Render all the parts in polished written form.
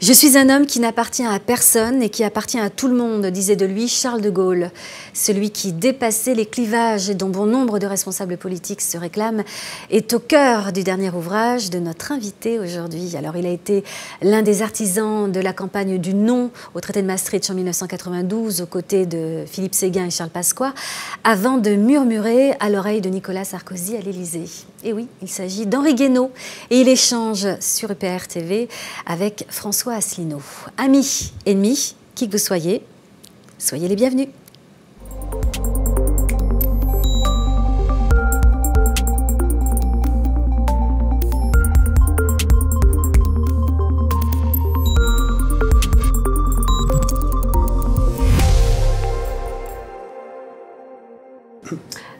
Je suis un homme qui n'appartient à personne et qui appartient à tout le monde, disait de lui Charles de Gaulle. Celui qui dépassait les clivages et dont bon nombre de responsables politiques se réclament est au cœur du dernier ouvrage de notre invité aujourd'hui. Alors il a été l'un des artisans de la campagne du non au traité de Maastricht en 1992 aux côtés de Philippe Séguin et Charles Pasqua avant de murmurer à l'oreille de Nicolas Sarkozy à l'Élysée. Et oui, il s'agit d'Henri Guénaud et il échange sur UPR TV avec François Asselineau. Amis, ennemis, qui que vous soyez les bienvenus.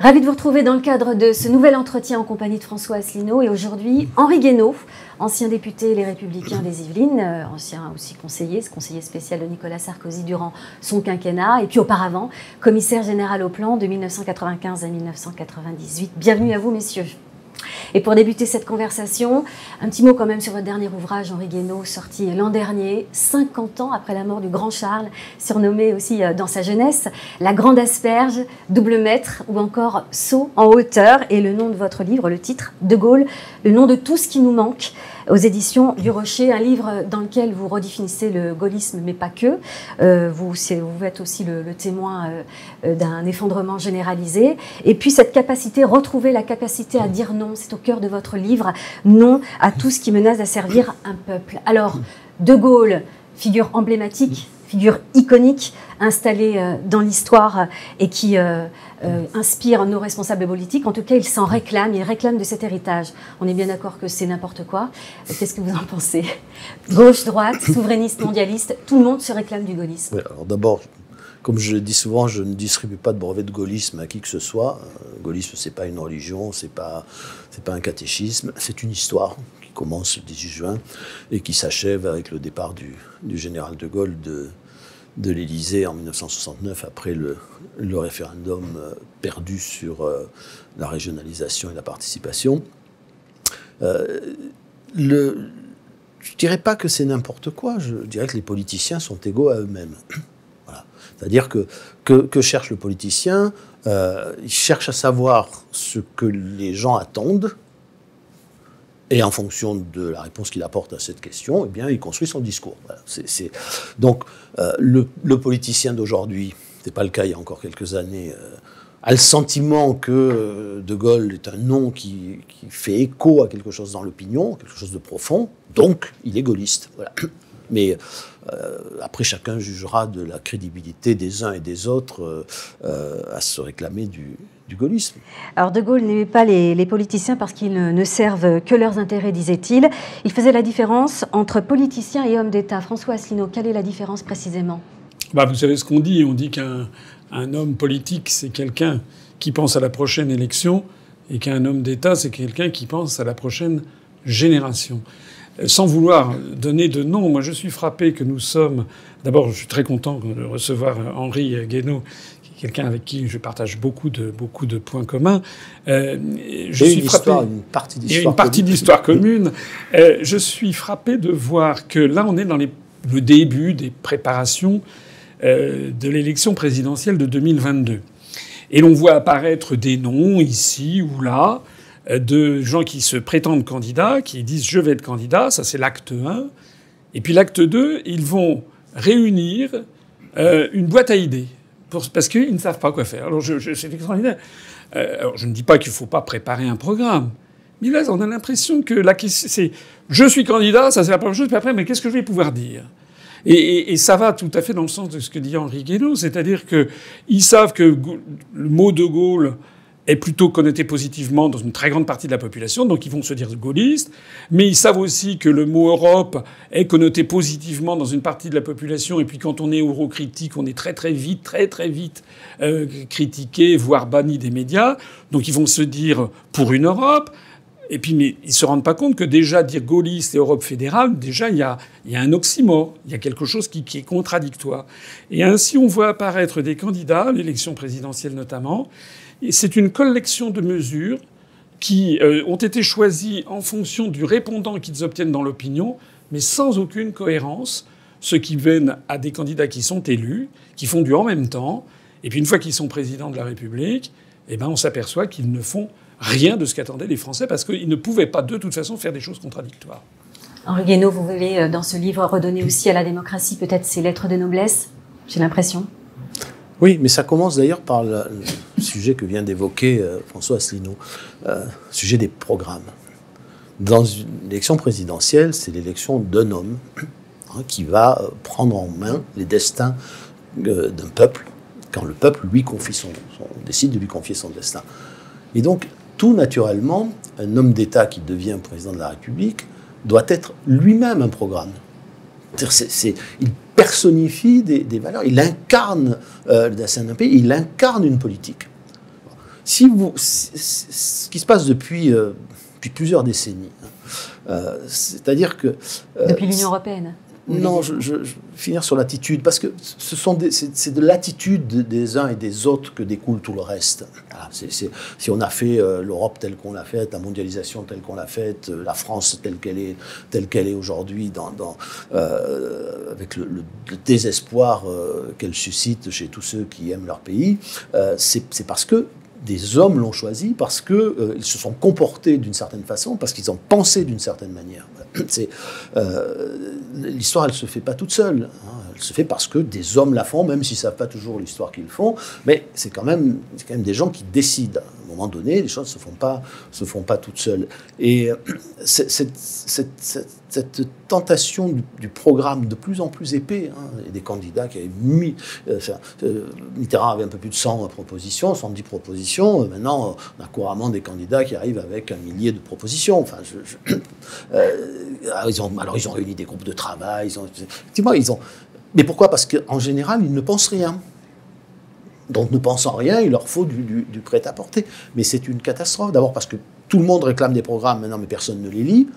Ravi de vous retrouver dans le cadre de ce nouvel entretien en compagnie de François Asselineau et aujourd'hui Henri Guénaud, ancien député Les Républicains des Yvelines, ancien aussi conseiller spécial de Nicolas Sarkozy durant son quinquennat et puis auparavant commissaire général au plan de 1995 à 1998. Bienvenue à vous messieurs. Et pour débuter cette conversation, un petit mot quand même sur votre dernier ouvrage, Henri Guénaud, sorti l'an dernier, 50 ans après la mort du grand Charles, surnommé aussi dans sa jeunesse, La Grande Asperge, Double Maître ou encore Saut en hauteur. Et le nom de votre livre, le titre, De Gaulle, le nom de tout ce qui nous manque, aux éditions du Rocher, un livre dans lequel vous redéfinissez le gaullisme, mais pas que. Vous êtes aussi le témoin d'un effondrement généralisé. Et puis cette capacité, retrouver la capacité à dire non, c'est au cœur de votre livre, non à tout ce qui menace d'asservir un peuple. Alors, De Gaulle, figure emblématique, figure iconique, installée dans l'histoire et qui inspire nos responsables politiques. En tout cas, ils s'en réclament, ils réclament de cet héritage. On est bien d'accord que c'est n'importe quoi. Qu'est-ce que vous en pensez? Gauche, droite, souverainiste, mondialiste, tout le monde se réclame du gaullisme. Oui, alors d'abord, comme je le dis souvent, je ne distribue pas de brevet de gaullisme à qui que ce soit. Le gaullisme, c'est pas une religion, c'est pas un catéchisme, c'est une histoire qui commence le 18 juin et qui s'achève avec le départ du général de Gaulle de l'Élysée en 1969 après le référendum perdu sur la régionalisation et la participation. Je ne dirais pas que c'est n'importe quoi, je dirais que les politiciens sont égaux à eux-mêmes. Voilà. C'est-à-dire que cherche le politicien, il cherche à savoir ce que les gens attendent, et en fonction de la réponse qu'il apporte à cette question, eh bien, il construit son discours. Voilà. Donc, le politicien d'aujourd'hui, ce n'est pas le cas il y a encore quelques années, a le sentiment que De Gaulle est un nom qui fait écho à quelque chose dans l'opinion, quelque chose de profond, donc il est gaulliste. Voilà. Mais après, chacun jugera de la crédibilité des uns et des autres à se réclamer du gaullisme. Alors De Gaulle n'aimait pas les politiciens parce qu'ils ne servent que leurs intérêts, disait-il. Il faisait la différence entre politiciens et hommes d'État. François Asselineau, quelle est la différence précisément? Vous savez ce qu'on dit. On dit qu'un homme politique, c'est quelqu'un qui pense à la prochaine élection et qu'un homme d'État, c'est quelqu'un qui pense à la prochaine génération. Sans vouloir donner de nom, moi je suis frappé que nous sommes... D'abord, je suis très content de recevoir Henri Guénaud, quelqu'un avec qui je partage beaucoup de une partie d'histoire commune. Je suis frappé de voir que là, on est dans le début des préparations de l'élection présidentielle de 2022. Et l'on voit apparaître des noms ici ou là de gens qui se prétendent candidats, qui disent « je vais être candidat », ça c'est l'acte 1. Et puis l'acte 2, ils vont réunir une boîte à idées. Parce qu'ils ne savent pas quoi faire. Alors, c'est extraordinaire. Alors, je ne dis pas qu'il ne faut pas préparer un programme. Mais là, on a l'impression que la question, c'est « je suis candidat », ça c'est la première chose, puis après, mais qu'est-ce que je vais pouvoir dire ? Et ça va tout à fait dans le sens de ce que dit Henri Guénaud, c'est-à-dire qu'ils savent que le mot de Gaulle est plutôt connoté positivement dans une très grande partie de la population, donc ils vont se dire gaullistes. Mais ils savent aussi que le mot Europe est connoté positivement dans une partie de la population, et puis quand on est eurocritique, on est très vite critiqué, voire banni des médias. Donc ils vont se dire pour une Europe. Et puis, mais ils se rendent pas compte que déjà dire gaulliste et Europe fédérale, déjà il y a un oxymore, il y a quelque chose qui est contradictoire. Et ainsi on voit apparaître des candidats, l'élection présidentielle notamment. Et c'est une collection de mesures qui ont été choisies en fonction du répondant qu'ils obtiennent dans l'opinion mais sans aucune cohérence, ceux qui viennent à des candidats qui sont élus, qui font du en même temps, et puis une fois qu'ils sont présidents de la République, eh ben on s'aperçoit qu'ils ne font rien de ce qu'attendaient les Français, parce qu'ils ne pouvaient pas de toute façon faire des choses contradictoires. Henri Guénaud, vous voulez dans ce livre redonner aussi à la démocratie peut-être ses lettres de noblesse, j'ai l'impression. Oui, mais ça commence d'ailleurs par le sujet que vient d'évoquer François Asselineau, sujet des programmes. Dans une élection présidentielle, c'est l'élection d'un homme qui va prendre en main les destins d'un peuple, quand le peuple lui décide de lui confier son destin. Et donc, tout naturellement, un homme d'État qui devient président de la République doit être lui-même un programme. Il personnifie des valeurs, il incarne le destin d'un pays, il incarne une politique. Ce qui se passe depuis plusieurs décennies, c'est-à-dire que... depuis l'Union européenne. Non, je vais finir sur l'attitude, parce que c'est de l'attitude des uns et des autres que découle tout le reste. Voilà, si on a fait l'Europe telle qu'on l'a faite, la mondialisation telle qu'on l'a faite, la France telle qu'elle est aujourd'hui, avec le désespoir qu'elle suscite chez tous ceux qui aiment leur pays, c'est parce que des hommes l'ont choisi, parce qu'ils se sont comportés d'une certaine façon, parce qu'ils ont pensé d'une certaine manière. L'histoire, elle ne se fait pas toute seule. Elle se fait parce que des hommes la font, même s'ils ne savent pas toujours l'histoire qu'ils font. Mais c'est quand même des gens qui décident. À un moment donné, les choses ne se font pas toutes seules. Et cette tentation du programme de plus en plus épais, et des candidats qui avaient mis... Mitterrand avait un peu plus de 100 propositions, 110 propositions. Maintenant, on a couramment des candidats qui arrivent avec 1 millier de propositions. Enfin, ils ont réuni des groupes de travail. Mais pourquoi ? Parce qu'en général, ils ne pensent rien. Donc, ne pensant rien, il leur faut du prêt-à-porter. Mais c'est une catastrophe. D'abord parce que tout le monde réclame des programmes maintenant, mais personne ne les lit.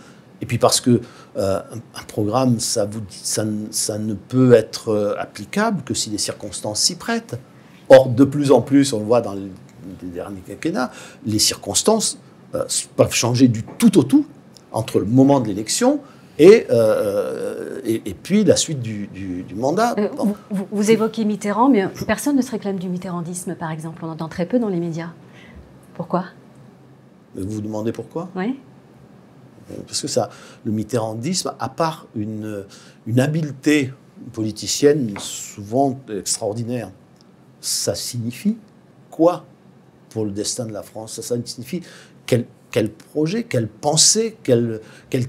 Et puis parce que un programme, ça ne peut être applicable que si les circonstances s'y prêtent. Or, de plus en plus, on le voit dans les derniers quinquennats, les circonstances peuvent changer du tout au tout entre le moment de l'élection et puis la suite du mandat. Vous évoquez Mitterrand, mais personne ne se réclame du mitterrandisme, par exemple. On entend très peu dans les médias. Pourquoi ? Vous vous demandez pourquoi ? Oui. Parce que le mitterrandisme, à part une habileté politicienne souvent extraordinaire, ça signifie quoi pour le destin de la France ? Ça signifie quel projet, quelle pensée, quel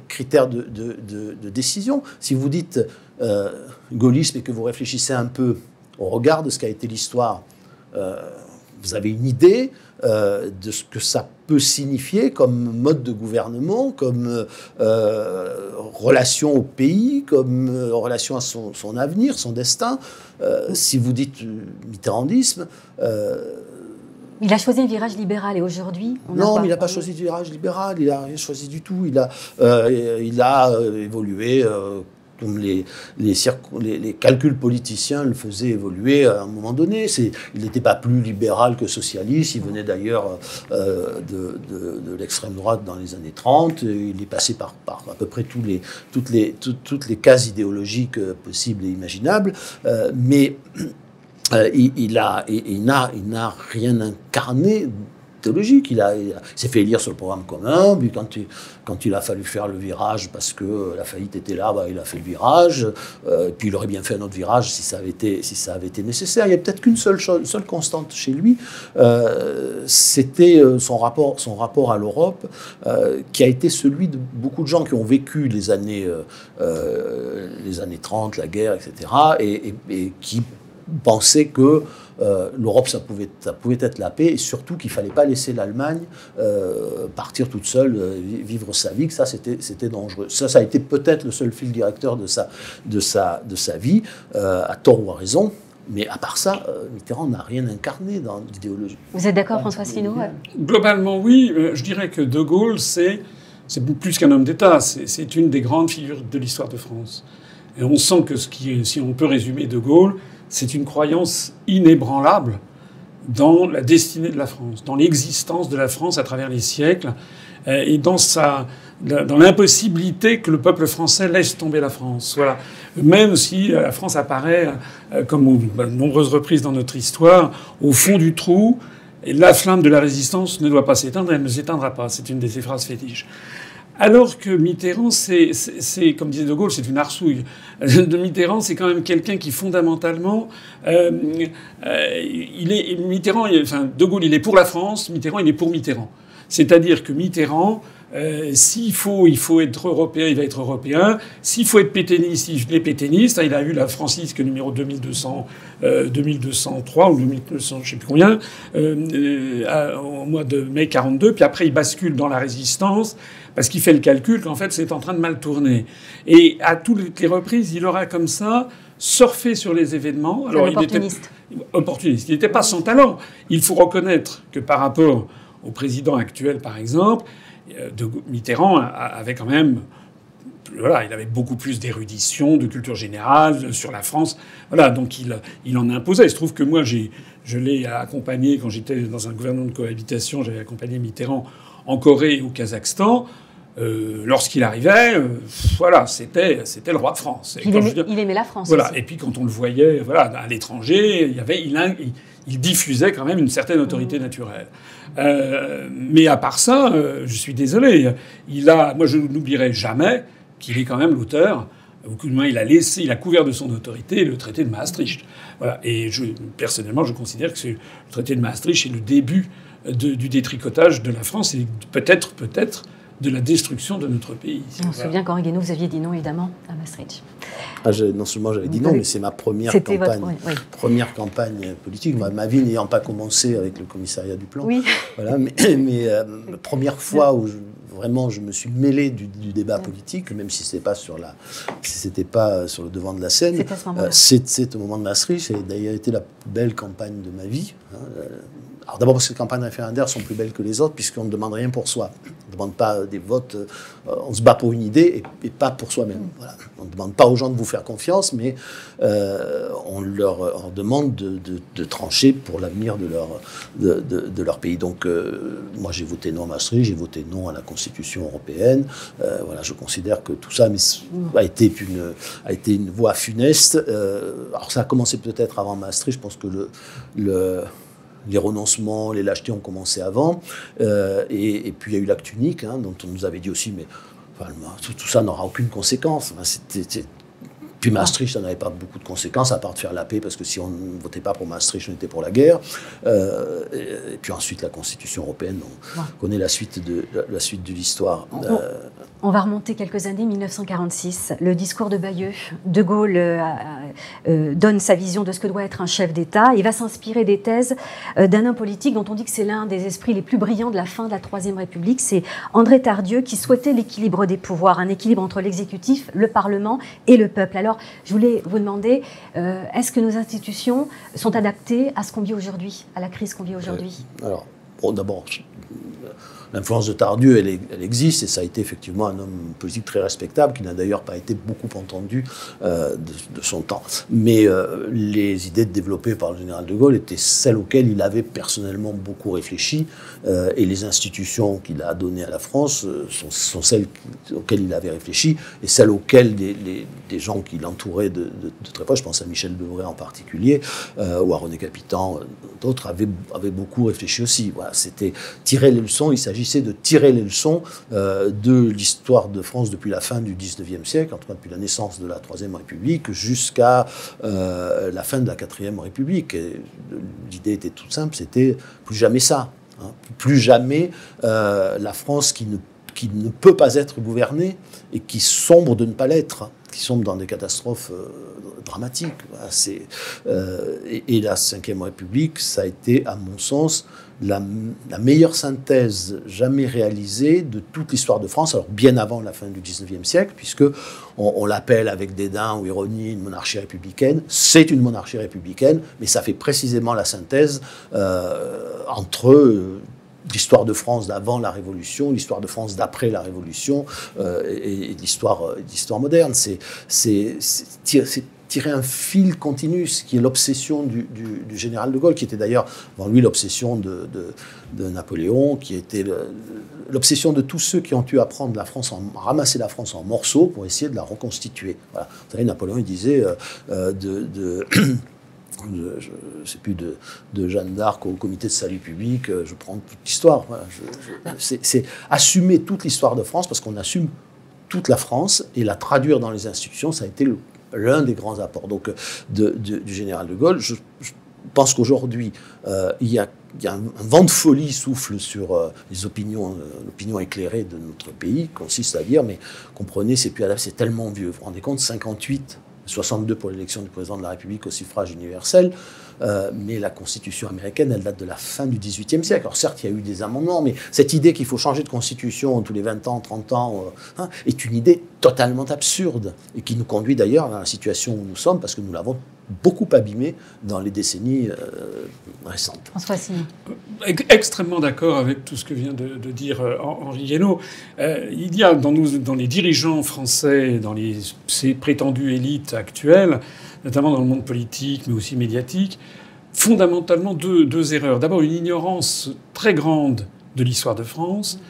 critère de décision. Si vous dites gaullisme et que vous réfléchissez un peu au regard de ce qu'a été l'histoire, vous avez une idée de ce que ça peut signifier comme mode de gouvernement, comme relation au pays, comme relation à son avenir, son destin. Si vous dites mitterrandisme... il a choisi un virage libéral et aujourd'hui... Non, mais il n'a pas choisi du virage libéral, il n'a rien choisi du tout. Il a évolué comme les calculs politiciens le faisaient évoluer à un moment donné. Il n'était pas plus libéral que socialiste, il venait d'ailleurs de l'extrême droite dans les années 30, il est passé par à peu près toutes les cases idéologiques possibles et imaginables, mais il n'a rien incarné théologique. Il s'est fait élire sur le programme commun, puis quand il a fallu faire le virage parce que la faillite était là, il a fait le virage, puis il aurait bien fait un autre virage si ça avait été nécessaire. Il n'y a peut-être qu'une seule constante chez lui, c'était son rapport à l'Europe, qui a été celui de beaucoup de gens qui ont vécu les années 30, la guerre, etc., et qui pensaient que l'Europe, ça pouvait être la paix, et surtout qu'il ne fallait pas laisser l'Allemagne partir toute seule, vivre sa vie, que ça, c'était dangereux. Ça a été peut-être le seul fil directeur de sa vie, à tort ou à raison. Mais à part ça, Mitterrand n'a rien incarné dans l'idéologie. Vous êtes d'accord, François Asselineau ? Globalement, oui. Je dirais que De Gaulle, c'est plus qu'un homme d'État. C'est une des grandes figures de l'histoire de France. Et on sent que si on peut résumer De Gaulle, c'est une croyance inébranlable dans la destinée de la France, dans l'existence de la France à travers les siècles, et dans dans l'impossibilité que le peuple français laisse tomber la France. Voilà. Même si la France apparaît, comme de nombreuses reprises dans notre histoire, au fond du trou, et la flamme de la résistance ne doit pas s'éteindre, elle ne s'éteindra pas. C'est une de ses phrases fétiches. Alors que Mitterrand, c'est comme disait De Gaulle, c'est une arsouille. De Mitterrand, c'est quand même quelqu'un qui fondamentalement, De Gaulle, il est pour la France, Mitterrand, il est pour Mitterrand. C'est-à-dire que Mitterrand, s'il faut être européen, il va être européen. Au mois de mai 42. Puis après, il bascule dans la résistance parce qu'il fait le calcul qu'en fait, c'est en train de mal tourner. Et à toutes les reprises, il aura comme ça surfé sur les événements. Alors, opportuniste. Opportuniste. Il n'était pas sans talent. Il faut reconnaître que par rapport au président actuel, par exemple, Mitterrand avait quand même... Voilà, il avait beaucoup plus d'érudition, de culture générale sur la France. Voilà, donc il en imposait. Il se trouve que moi, je l'ai accompagné quand j'étais dans un gouvernement de cohabitation. J'avais accompagné Mitterrand en Corée et au Kazakhstan. Lorsqu'il arrivait, voilà, c'était le roi de France. Il aimait la France. Voilà, aussi. Et puis quand on le voyait, voilà, à l'étranger, il diffusait quand même une certaine autorité naturelle. Mais à part ça, je suis désolé. Moi, je n'oublierai jamais qu'il est quand même l'auteur, ou du moins il a couvert de son autorité le traité de Maastricht. Voilà. Et personnellement, je considère que le traité de Maastricht est le début du détricotage de la France et peut-être de la destruction de notre pays. On se souvient qu'Henri Guénaud, vous aviez dit non, évidemment, à Maastricht. Non seulement j'avais dit non, mais c'est ma première campagne politique. Ma vie n'ayant pas commencé avec le commissariat du plan. Oui. Voilà, mais la première fois où vraiment je me suis mêlé du débat politique, même si c'était pas sur le devant de la scène. C'est à ce moment-là. C'est au moment de Maastricht. C'est d'ailleurs été la plus belle campagne de ma vie. Alors d'abord parce que les campagnes référendaires sont plus belles que les autres puisqu'on ne demande rien pour soi. On ne demande pas des votes. On se bat pour une idée et pas pour soi-même. Voilà. On ne demande pas aux gens de vous faire confiance, mais on leur demande de trancher pour l'avenir de leur pays. Donc moi j'ai voté non à Maastricht, j'ai voté non à la Constitution européenne. Voilà, je considère que tout ça a été une voie funeste. Alors ça a commencé peut-être avant Maastricht. Je pense que les renoncements, les lâchetés ont commencé avant. Et puis il y a eu l'acte unique, dont on nous avait dit aussi, mais tout ça n'aura aucune conséquence. Puis Maastricht, ça n'avait pas beaucoup de conséquences, à part de faire la paix, parce que si on ne votait pas pour Maastricht, on était pour la guerre. Et puis ensuite, la Constitution européenne, on connaît la suite de l'histoire. On va remonter quelques années, 1946. Le discours de Bayeux. De Gaulle donne sa vision de ce que doit être un chef d'État. Il va s'inspirer des thèses d'un homme politique dont on dit que c'est l'un des esprits les plus brillants de la fin de la Troisième République. C'est André Tardieu qui souhaitait l'équilibre des pouvoirs, un équilibre entre l'exécutif, le Parlement et le peuple. Alors, je voulais vous demander, est-ce que nos institutions sont adaptées à ce qu'on vit aujourd'hui, à la crise qu'on vit aujourd'hui ? Alors, d'abord, l'influence de Tardieu, elle existe, et ça a été effectivement un homme politique très respectable, qui n'a d'ailleurs pas été beaucoup entendu de son temps. Mais les idées développées par le général de Gaulle étaient celles auxquelles il avait personnellement beaucoup réfléchi, et les institutions qu'il a données à la France sont celles auxquelles il avait réfléchi, et celles auxquelles des gens qui l'entouraient de très proche, je pense à Michel Debré en particulier, ou à René Capitan, d'autres, avaient beaucoup réfléchi aussi. Voilà, c'était tirer les leçons, il s'agissait de tirer les leçons de l'histoire de France depuis la fin du XIXe siècle, en tout cas depuis la naissance de la Troisième République jusqu'à la fin de la Quatrième République. L'idée était toute simple, c'était plus jamais ça. Plus jamais la France qui ne peut pas être gouvernée et qui sombre de ne pas l'être, qui sombre dans des catastrophes dramatiques. Voilà, et la Cinquième République, ça a été, à mon sens, la meilleure synthèse jamais réalisée de toute l'histoire de France, alors bien avant la fin du XIXe siècle, puisque on l'appelle avec dédain ou ironie une monarchie républicaine. C'est une monarchie républicaine, mais ça fait précisément la synthèse entre l'histoire de France d'avant la Révolution, l'histoire de France d'après la Révolution et l'histoire moderne. C'est tirer un fil continu, ce qui est l'obsession du général de Gaulle, qui était d'ailleurs, avant lui, l'obsession de Napoléon, qui était l'obsession de tous ceux qui ont eu à prendre la France, ramasser la France en morceaux pour essayer de la reconstituer. Voilà. Vous savez, Napoléon, il disait je ne sais plus, de Jeanne d'Arc au comité de salut public, je prends toute l'histoire. Voilà, c'est assumer toute l'histoire de France, parce qu'on assume toute la France, et la traduire dans les institutions, ça a été l'un des grands apports du général de Gaulle. Je pense qu'aujourd'hui, il y a un vent de folie souffle sur les opinions, l'opinion éclairée de notre pays, consiste à dire, mais comprenez, c'est tellement vieux. Vous vous rendez compte, 58, 62 pour l'élection du président de la République au suffrage universel, mais la Constitution américaine, elle date de la fin du XVIIIe siècle. Alors certes, il y a eu des amendements, mais cette idée qu'il faut changer de Constitution tous les 20 ans, 30 ans, est une idée totalement absurde, et qui nous conduit d'ailleurs à la situation où nous sommes, parce que nous l'avons beaucoup abîmée dans les décennies récentes. François Asselineau. Extrêmement d'accord avec tout ce que vient de dire Henri Guénaud. Il y a dans les dirigeants français, dans ces prétendues élites actuelles, notamment dans le monde politique, mais aussi médiatique, fondamentalement deux erreurs. D'abord, une ignorance très grande de l'histoire de France.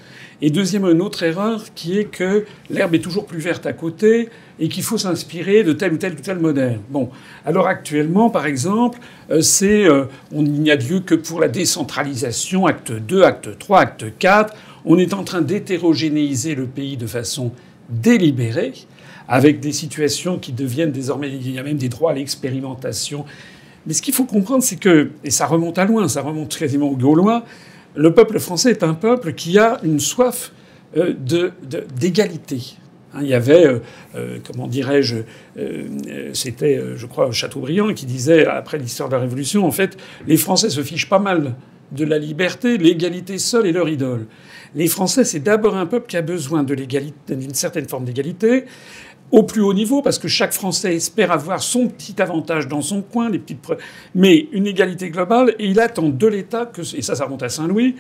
Et deuxièmement, une autre erreur qui est que l'herbe est toujours plus verte à côté et qu'il faut s'inspirer de tel ou tel modèle. Bon, alors actuellement, par exemple, il n'y a lieu que pour la décentralisation, acte 2, acte 3, acte 4. On est en train d'hétérogénéiser le pays de façon délibérée, avec des situations qui deviennent désormais... Il y a même des droits à l'expérimentation. Mais ce qu'il faut comprendre, c'est que, et ça remonte à loin, ça remonte quasiment aux Gaulois, le peuple français est un peuple qui a une soif d'égalité. Il y avait, comment dirais-je, c'était, je crois, Chateaubriand qui disait, après l'histoire de la Révolution, en fait, les Français se fichent pas mal de la liberté, l'égalité seule est leur idole. Les Français, c'est d'abord un peuple qui a besoin de l'égalité, d'une certaine forme d'égalité, au plus haut niveau, parce que chaque Français espère avoir son petit avantage dans son coin, mais une égalité globale, et il attend de l'État, et ça remonte à Saint-Louis,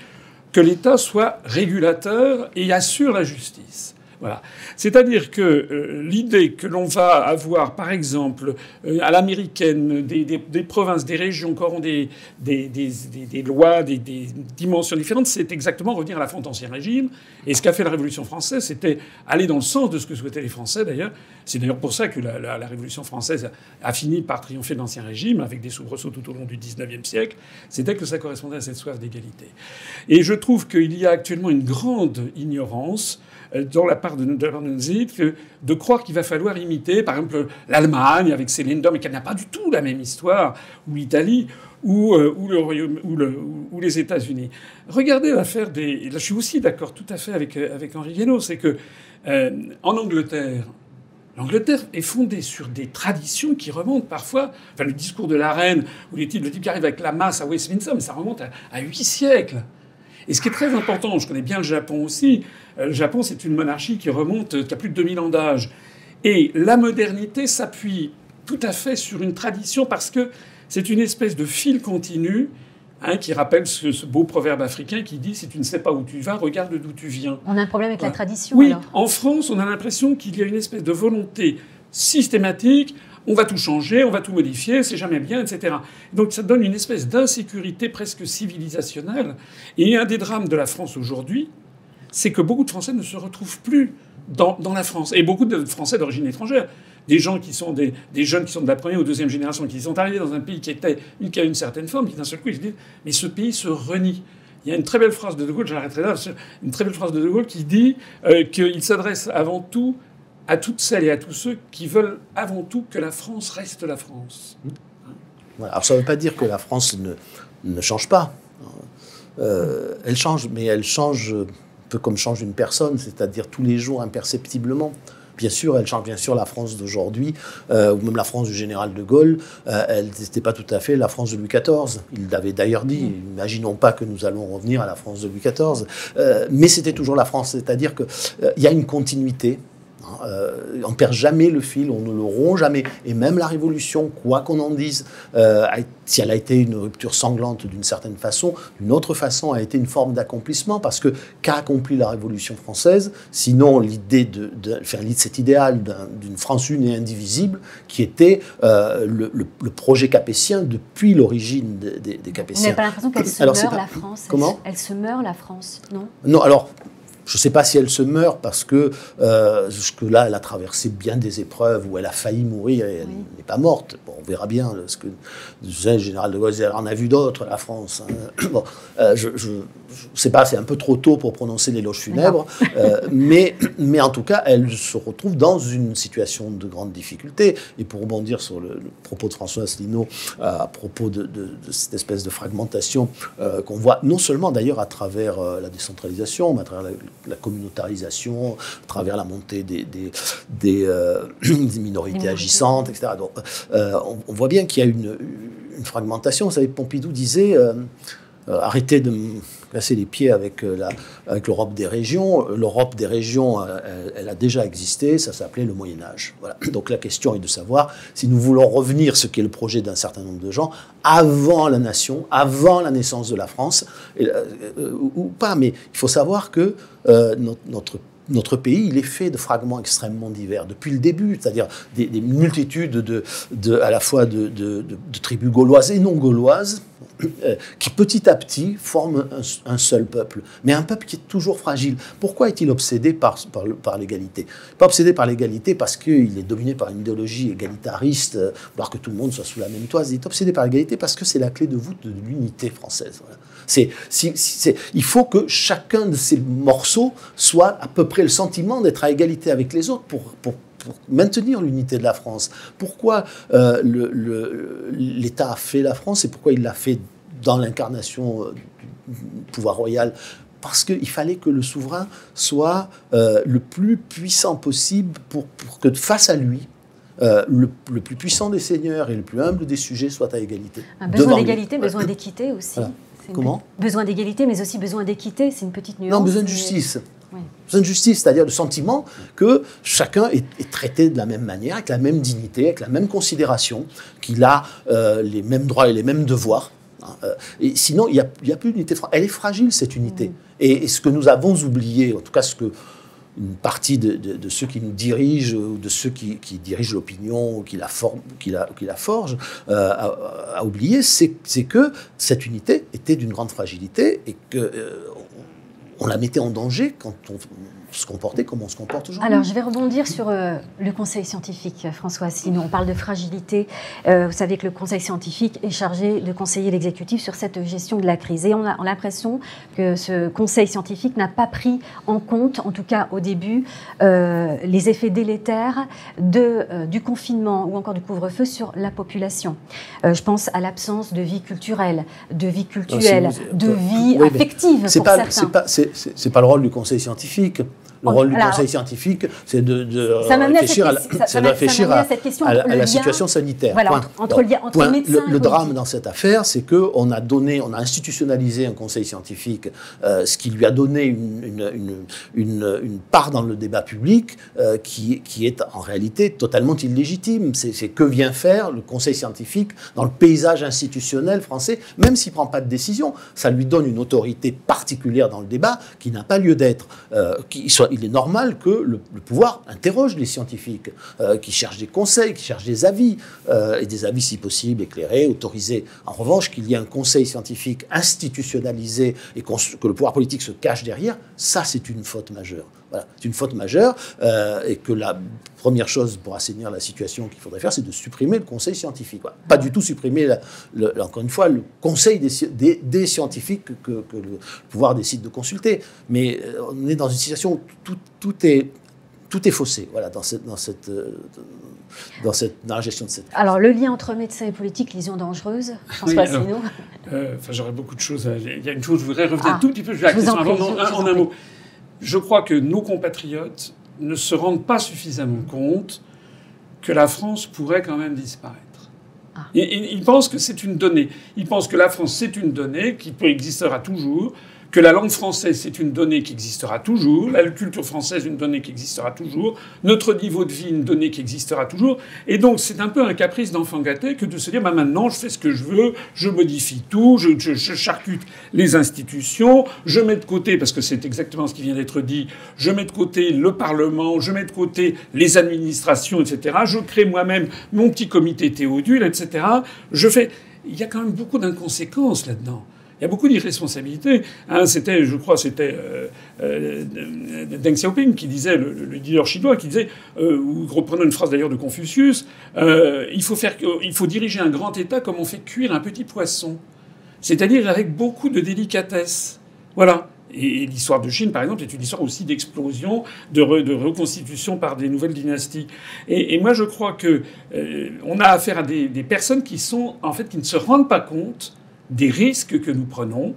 que l'État soit régulateur et assure la justice. Voilà. C'est-à-dire que l'idée que l'on va avoir, par exemple, à l'américaine, des provinces, des régions qui auront des lois, des dimensions différentes, c'est exactement revenir à la fin de l'Ancien Régime. Et ce qu'a fait la Révolution française, c'était aller dans le sens de ce que souhaitaient les Français, d'ailleurs. C'est d'ailleurs pour ça que la Révolution française a fini par triompher de l'Ancien Régime, avec des soubresauts tout au long du XIXe siècle. C'était que ça correspondait à cette soif d'égalité. Et je trouve qu'il y a actuellement une grande ignorance dans la part de nos élites, de croire qu'il va falloir imiter, par exemple, l'Allemagne avec ses Länder, mais qu'elle n'a pas du tout la même histoire, ou l'Italie, ou les États-Unis. Regardez l'affaire des... Là, je suis aussi d'accord tout à fait avec Henri Guénaud, c'est que en Angleterre, l'Angleterre est fondée sur des traditions qui remontent parfois... Enfin, le discours de la reine, ou le type qui arrive avec la masse à Westminster, mais ça remonte à 8 siècles. Et ce qui est très important, je connais bien le Japon aussi, le Japon, c'est une monarchie qui a plus de 2000 ans d'âge. Et la modernité s'appuie tout à fait sur une tradition parce que c'est une espèce de fil continu qui rappelle ce beau proverbe africain qui dit « Si tu ne sais pas où tu vas, regarde d'où tu viens ». On a un problème avec la tradition, oui, alors. En France, on a l'impression qu'il y a une espèce de volonté systématique. On va tout changer, on va tout modifier, c'est jamais bien, etc. Donc ça donne une espèce d'insécurité presque civilisationnelle. Et un des drames de la France aujourd'hui, c'est que beaucoup de Français ne se retrouvent plus dans la France. Et beaucoup de Français d'origine étrangère. Des gens qui sont des jeunes qui sont de la première ou deuxième génération, qui sont arrivés dans un pays qui a une certaine forme, qui d'un seul coup ils se disent « Mais ce pays se renie ». Il y a une très belle phrase de De Gaulle, j'arrêterai là, une très belle phrase de De Gaulle qui dit qu'il s'adresse avant tout à toutes celles et à tous ceux qui veulent avant tout que la France reste la France. Voilà. Alors ça ne veut pas dire que la France ne change pas. Elle change, mais elle change un peu comme change une personne, c'est-à-dire tous les jours imperceptiblement. Bien sûr, elle change bien sûr la France d'aujourd'hui, ou même la France du général de Gaulle. Elle n'était pas tout à fait la France de Louis XIV. Il l'avait d'ailleurs dit. Imaginons pas que nous allons revenir à la France de Louis XIV. Mais c'était toujours la France. C'est-à-dire qu'il y a une continuité. On ne perd jamais le fil, on ne le rompt jamais. Et même la Révolution, quoi qu'on en dise, si elle a été une rupture sanglante d'une certaine façon, d'une autre façon a été une forme d'accomplissement, parce que qu'a accompli la Révolution française, sinon l'idée cet idéal d'une France une et indivisible, qui était le projet capétien depuis l'origine des Capétiens. Vous n'avez pas l'impression qu'elle se meurt, la France? Comment ? Elle se meurt, la France, non ? Non, alors... Je ne sais pas si elle se meurt parce que jusque-là, elle a traversé bien des épreuves où elle a failli mourir et elle n'est pas morte. Bon, on verra bien ce que disait le général de Gaulle. Elle en a vu d'autres, la France. Bon, je ne sais pas, c'est un peu trop tôt pour prononcer l'éloge funèbre. Mais en tout cas, elle se retrouve dans une situation de grande difficulté. Et pour rebondir sur le propos de François Asselineau à propos de cette espèce de fragmentation qu'on voit non seulement d'ailleurs à travers la décentralisation, mais à travers la communautarisation, à travers la montée des minorités agissantes, etc. Donc, on voit bien qu'il y a une fragmentation. Vous savez, Pompidou disait arrêtez de me casser les pieds avec l'Europe des régions. L'Europe des régions, elle a déjà existé, ça s'appelait le Moyen-Âge. Voilà. Donc la question est de savoir si nous voulons revenir, ce qui est le projet d'un certain nombre de gens, avant la nation, avant la naissance de la France, ou pas. Mais il faut savoir que notre pays, il est fait de fragments extrêmement divers depuis le début, c'est-à-dire des multitudes à la fois de tribus gauloises et non gauloises, qui petit à petit forment un seul peuple, mais un peuple qui est toujours fragile. Pourquoi est-il obsédé par l'égalité ? Pas obsédé par l'égalité parce qu'il est dominé par une idéologie égalitariste, vouloir que tout le monde soit sous la même toise. Il est obsédé par l'égalité parce que c'est la clé de voûte de l'unité française. Voilà. Il faut que chacun de ces morceaux soit à peu près le sentiment d'être à égalité avec les autres pour maintenir l'unité de la France. Pourquoi l'État a fait la France et pourquoi il l'a fait dans l'incarnation du pouvoir royal ? Parce qu'il fallait que le souverain soit le plus puissant possible pour que face à lui, le plus puissant des seigneurs et le plus humble des sujets soient à égalité. Un besoin d'égalité, besoin d'équité aussi. Voilà. Comment ? Besoin d'égalité, mais aussi besoin d'équité, c'est une petite nuance. Non, besoin de justice. Oui. Besoin de justice, c'est-à-dire le sentiment que chacun est traité de la même manière, avec la même dignité, avec la même considération, qu'il a les mêmes droits et les mêmes devoirs. Et sinon, il n'y a plus d'unité. Elle est fragile, cette unité. Et ce que nous avons oublié, en tout cas ce que une partie de ceux qui nous dirigent ou de ceux qui dirigent l'opinion ou qui la forgent a oublié, c'est que cette unité était d'une grande fragilité et que on la mettait en danger quand on se comportait comme on se comporte aujourd'hui. Alors, je vais rebondir sur le Conseil scientifique, François Asselineau. On parle de fragilité. Vous savez que le Conseil scientifique est chargé de conseiller l'exécutif sur cette gestion de la crise. Et on a l'impression que ce Conseil scientifique n'a pas pris en compte, en tout cas au début, les effets délétères du confinement ou encore du couvre-feu sur la population. Je pense à l'absence de vie culturelle, de vie cultuelle, de vie affective pour certains. C'est pas le rôle du Conseil scientifique. Le rôle du Conseil scientifique, c'est de réfléchir à la situation sanitaire. Voilà, entre médecins le drame dans cette affaire, c'est qu'on a institutionnalisé un Conseil scientifique, ce qui lui a donné une part dans le débat public qui est en réalité totalement illégitime. C'est que vient faire le Conseil scientifique dans le paysage institutionnel français, même s'il ne prend pas de décision. Ça lui donne une autorité particulière dans le débat qui n'a pas lieu d'être. Il est normal que le pouvoir interroge les scientifiques, qui cherchent des conseils, qui cherchent des avis, et des avis si possible éclairés, autorisés. En revanche, qu'il y ait un conseil scientifique institutionnalisé et que le pouvoir politique se cache derrière, ça c'est une faute majeure. Voilà, c'est une faute majeure, et que la première chose pour assainir la situation qu'il faudrait faire, c'est de supprimer le conseil scientifique. Voilà. Pas du tout supprimer, encore une fois, le conseil des scientifiques que le pouvoir décide de consulter. Mais on est dans une situation où tout est faussé, voilà, dans la gestion de cette crise. Alors, le lien entre médecins et politique, liaison dangereuse, François Asselineau. J'aurais beaucoup de choses. Il y a une chose, je voudrais revenir un tout petit peu sur la question en un mot. Je crois que nos compatriotes ne se rendent pas suffisamment compte que la France pourrait quand même disparaître. Ils pensent que c'est une donnée. Ils pensent que la France, c'est une donnée qui existera toujours, que la langue française, c'est une donnée qui existera toujours, la culture française, une donnée qui existera toujours, notre niveau de vie, une donnée qui existera toujours. Et donc, c'est un peu un caprice d'enfant gâté que de se dire, maintenant, je fais ce que je veux, je modifie tout, je charcute les institutions, je mets de côté, parce que c'est exactement ce qui vient d'être dit, je mets de côté le Parlement, je mets de côté les administrations, etc. Je crée moi-même mon petit comité Théodule, etc. Il y a quand même beaucoup d'inconséquences là-dedans. Il y a beaucoup d'irresponsabilités. Je crois, c'était Deng Xiaoping qui disait, le leader chinois, qui disait, ou reprenant une phrase d'ailleurs de Confucius, il faut diriger un grand État comme on fait cuire un petit poisson. C'est-à-dire avec beaucoup de délicatesse. Voilà. Et l'histoire de Chine, par exemple, est une histoire aussi d'explosion, de reconstitution par des nouvelles dynasties. Et moi, je crois que on a affaire à des personnes qui ne se rendent pas compte des risques que nous prenons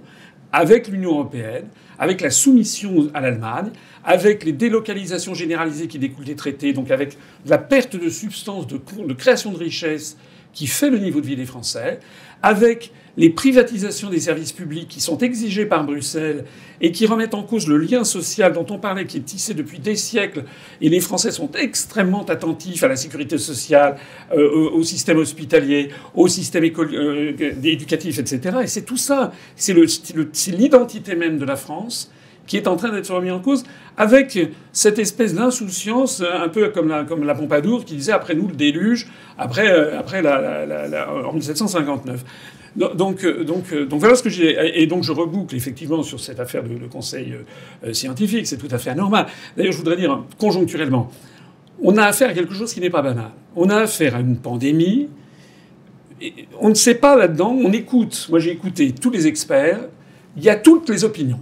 avec l'Union européenne, avec la soumission à l'Allemagne, avec les délocalisations généralisées qui découlent des traités, donc avec la perte de substance, de création de richesses qui fait le niveau de vie des Français, avec les privatisations des services publics qui sont exigées par Bruxelles et qui remettent en cause le lien social dont on parlait, qui est tissé depuis des siècles, et les Français sont extrêmement attentifs à la sécurité sociale, au système hospitalier, au système éducatif, etc. Et c'est tout ça, c'est l'identité même de la France qui est en train d'être remis en cause, avec cette espèce d'insouciance, un peu comme la Pompadour, qui disait après nous le déluge, en 1759. Donc voilà ce que j'ai. Et donc je reboucle effectivement sur cette affaire de conseil scientifique, c'est tout à fait anormal. D'ailleurs, je voudrais dire conjoncturellement, on a affaire à quelque chose qui n'est pas banal. On a affaire à une pandémie. On ne sait pas là-dedans. On écoute. Moi, j'ai écouté tous les experts. Il y a toutes les opinions.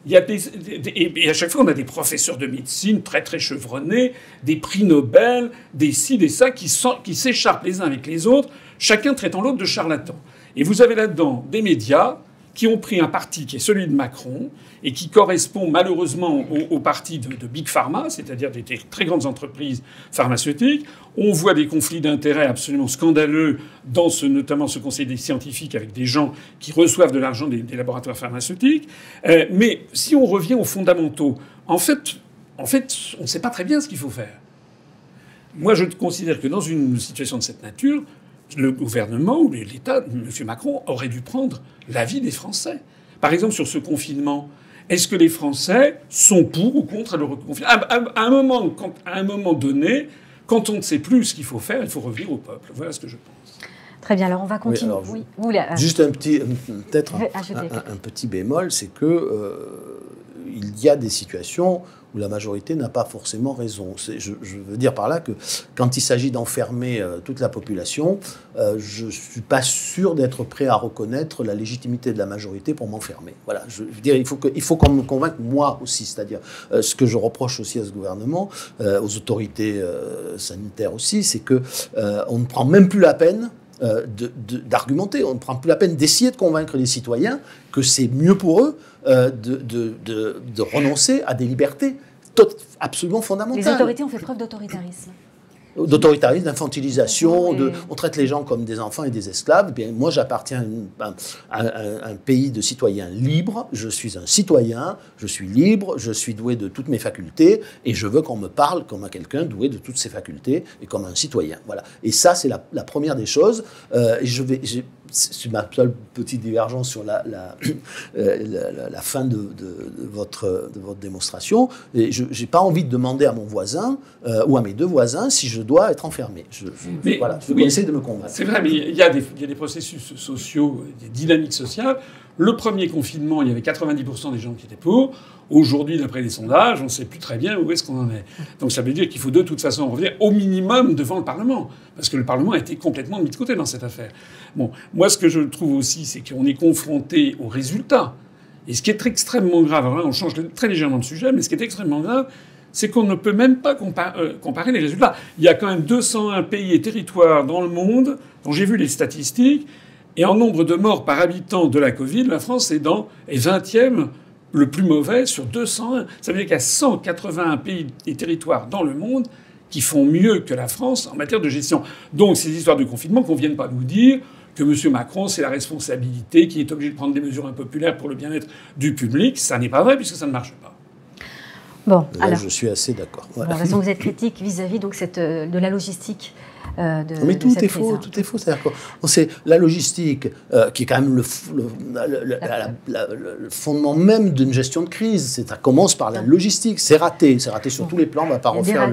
Et à chaque fois, on a des professeurs de médecine très très chevronnés, des prix Nobel, des ci, des ça, qui s'écharpent les uns avec les autres, chacun traitant l'autre de charlatan. Et vous avez là-dedans des médias qui ont pris un parti qui est celui de Macron et qui correspond malheureusement au parti de Big Pharma, c'est-à-dire des très grandes entreprises pharmaceutiques. On voit des conflits d'intérêts absolument scandaleux dans notamment ce conseil des scientifiques avec des gens qui reçoivent de l'argent des laboratoires pharmaceutiques. Mais si on revient aux fondamentaux, en fait, on ne sait pas très bien ce qu'il faut faire. Moi, je considère que dans une situation de cette nature, le gouvernement ou l'État, M. Macron, aurait dû prendre l'avis des Français. Par exemple, sur ce confinement, est-ce que les Français sont pour ou contre le reconfinement ? À un moment donné, quand on ne sait plus ce qu'il faut faire, il faut revenir au peuple. Voilà ce que je pense. Très bien, alors on va continuer. Juste un petit bémol, c'est que il y a des situations où la majorité n'a pas forcément raison. Je veux dire par là que quand il s'agit d'enfermer toute la population, je ne suis pas sûr d'être prêt à reconnaître la légitimité de la majorité pour m'enfermer. Voilà, je veux dire, il faut qu'on me convainque moi aussi, c'est-à-dire ce que je reproche aussi à ce gouvernement, aux autorités sanitaires aussi, c'est que on ne prend même plus la peine d'argumenter. On ne prend plus la peine d'essayer de convaincre les citoyens que c'est mieux pour eux de renoncer à des libertés absolument fondamentales. Les autorités ont fait preuve d'autoritarisme. D'autoritarisme, d'infantilisation, on traite les gens comme des enfants et des esclaves. Bien, moi, j'appartiens à un pays de citoyens libres. Je suis un citoyen, je suis libre, je suis doué de toutes mes facultés et je veux qu'on me parle comme à quelqu'un doué de toutes ses facultés et comme un citoyen. Voilà. Et ça, c'est la première des choses. C'est ma seule petite divergence sur la fin de votre démonstration. Et je n'ai pas envie de demander à mon voisin ou à mes deux voisins si je dois être enfermé. Je essayer de me convaincre. C'est vrai, mais il y a des processus sociaux, des dynamiques sociales. Le premier confinement, il y avait 90% des gens qui étaient pour. Aujourd'hui, d'après les sondages, on ne sait plus très bien où est-ce qu'on en est. Donc ça veut dire qu'il faut de toute façon revenir au minimum devant le Parlement. Parce que le Parlement a été complètement mis de côté dans cette affaire. Bon, moi, ce que je trouve aussi, c'est qu'on est confronté aux résultats. Et ce qui est extrêmement grave, alors là, on change très légèrement de sujet, mais ce qui est extrêmement grave, c'est qu'on ne peut même pas comparer les résultats. Il y a quand même 201 pays et territoires dans le monde, dont j'ai vu les statistiques, et en nombre de morts par habitant de la Covid, la France est 20e le plus mauvais sur 201. Ça veut dire qu'il y a 181 pays et territoires dans le monde qui font mieux que la France en matière de gestion. Donc ces histoires de confinement qu'on ne vienne pas nous dire que M. Macron, c'est la responsabilité, qui est obligé de prendre des mesures impopulaires pour le bien-être du public. Ça n'est pas vrai, puisque ça ne marche pas. Bon, là, alors, je suis assez d'accord. Voilà. Bon, de toute façon, vous êtes critique vis-à-vis donc, de la logistique. Mais tout est faux, tout est faux. C'est la logistique qui est quand même le fondement même d'une gestion de crise. Ça commence par la logistique. C'est raté sur tous les plans. On ne va pas refaire